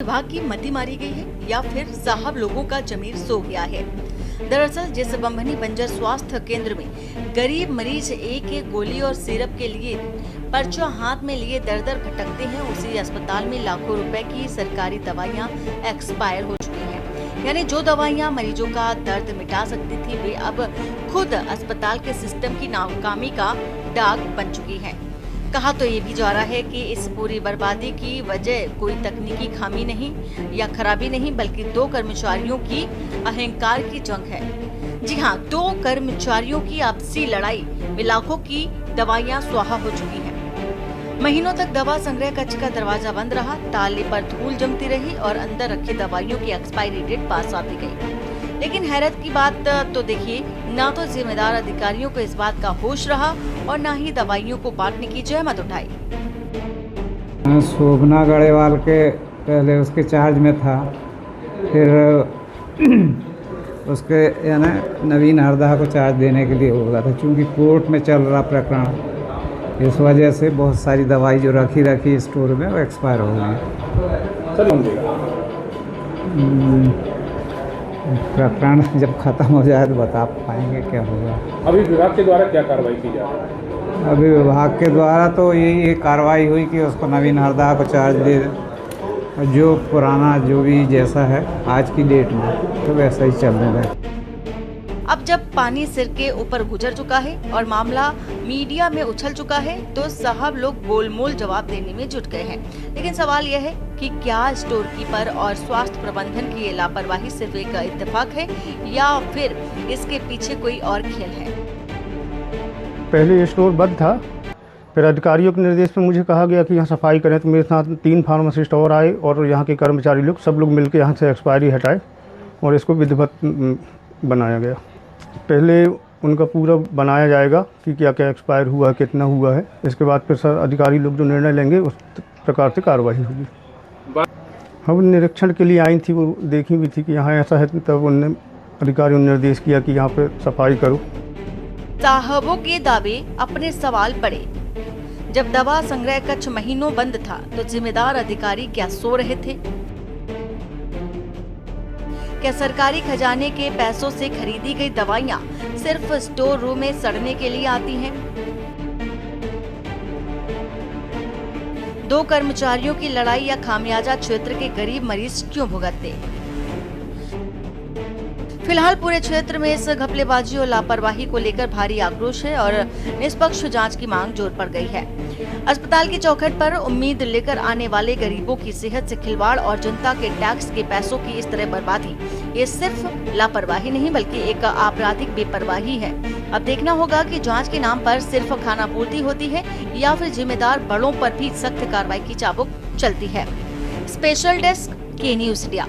विभाग की मति मारी गई है या फिर साहब लोगों का जमीर सो गया है। दरअसल जिस बम्भनी बंजर स्वास्थ्य केंद्र में गरीब मरीज एक गोली और सिरप के लिए पर्चा हाथ में लिए दर दर भटकते हैं, उसी अस्पताल में लाखों रुपए की सरकारी दवाइयां एक्सपायर हो चुकी हैं। यानी जो दवाइयां मरीजों का दर्द मिटा सकती थी, वे अब खुद अस्पताल के सिस्टम की नाकामी का दाग बन चुकी हैं। कहा तो ये भी जा रहा है कि इस पूरी बर्बादी की वजह कोई तकनीकी खामी नहीं या खराबी नहीं, बल्कि दो कर्मचारियों की अहंकार की जंग है। जी हाँ, दो कर्मचारियों की आपसी लड़ाई में लाखों की दवाइयां स्वाहा हो चुकी हैं। महीनों तक दवा संग्रह कक्ष का दरवाजा बंद रहा, ताले पर धूल जमती रही और अंदर रखी दवाइयों की एक्सपायरी डेट पास आती गई। लेकिन हैरत की बात तो देखिए, ना तो जिम्मेदार अधिकारियों को इस बात का होश रहा और ना ही दवाइयों को बांटने की जहमत उठाई। शोभना गढ़ेवाल के पहले उसके चार्ज में था, फिर उसके यानी नवीन हरदा को चार्ज देने के लिए बोला था। चूँकि कोर्ट में चल रहा प्रकरण, इस वजह से बहुत सारी दवाई जो रखी स्टोर में वो एक्सपायर हो गई। प्रकरण जब खत्म हो जाए तो बता पाएंगे क्या होगा। अभी विभाग के द्वारा क्या कार्रवाई की जा रही है? अभी विभाग के द्वारा तो यही कार्रवाई हुई कि उसको नवीन हरदा को चार्ज दे दें, जो पुराना जो भी जैसा है आज की डेट में तो वैसा ही चलने दें। अब जब पानी सिर के ऊपर गुजर चुका है और मामला मीडिया में उछल चुका है, तो साहब लोग गोलमोल जवाब देने में जुट गए हैं। लेकिन सवाल यह है कि क्या स्टोर कीपर और स्वास्थ्य प्रबंधन की ये लापरवाही सिर्फ एक इत्तेफाक है या फिर इसके पीछे कोई और खेल है? पहले ये स्टोर बंद था, फिर अधिकारियों के निर्देश पे मुझे कहा गया कि यहाँ सफाई करें, तो मेरे साथ 3 फार्मासिस्ट और आए और यहाँ के कर्मचारी लोग सब लोग मिलकर यहाँ से एक्सपायरी हटाए और इसको विधिवत बनाया गया। पहले उनका पूरा बनाया जाएगा कि क्या क्या एक्सपायर हुआ है, कितना हुआ है। इसके बाद फिर सर अधिकारी लोग जो निर्णय लेंगे उस प्रकार से कार्रवाई होगी। हम निरीक्षण के लिए आई थी, वो देखी भी थी कि यहाँ ऐसा है, तब उन्होंने अधिकारियों ने निर्देश किया कि यहाँ पे सफाई करो। साहबों के दावे अपने सवाल पड़े। जब दवा संग्रह कक्ष महीनों बंद था तो जिम्मेदार अधिकारी क्या सो रहे थे? क्या सरकारी खजाने के पैसों से खरीदी गई दवाइयां सिर्फ स्टोर रूम में सड़ने के लिए आती हैं? दो कर्मचारियों की लड़ाई या खामियाजा क्षेत्र के गरीब मरीज क्यों भुगतते? फिलहाल पूरे क्षेत्र में इस घपलेबाजी और लापरवाही को लेकर भारी आक्रोश है और निष्पक्ष जांच की मांग जोर पड़ गई है। अस्पताल की चौखट पर उम्मीद लेकर आने वाले गरीबों की सेहत से खिलवाड़ और जनता के टैक्स के पैसों की इस तरह बर्बादी, ये सिर्फ लापरवाही नहीं बल्कि एक आपराधिक बेपरवाही है। अब देखना होगा कि जांच के नाम पर सिर्फ खानापूर्ति होती है या फिर जिम्मेदार बड़ों पर भी सख्त कार्रवाई की चाबुक चलती है। स्पेशल डेस्क, के न्यूज़ इंडिया।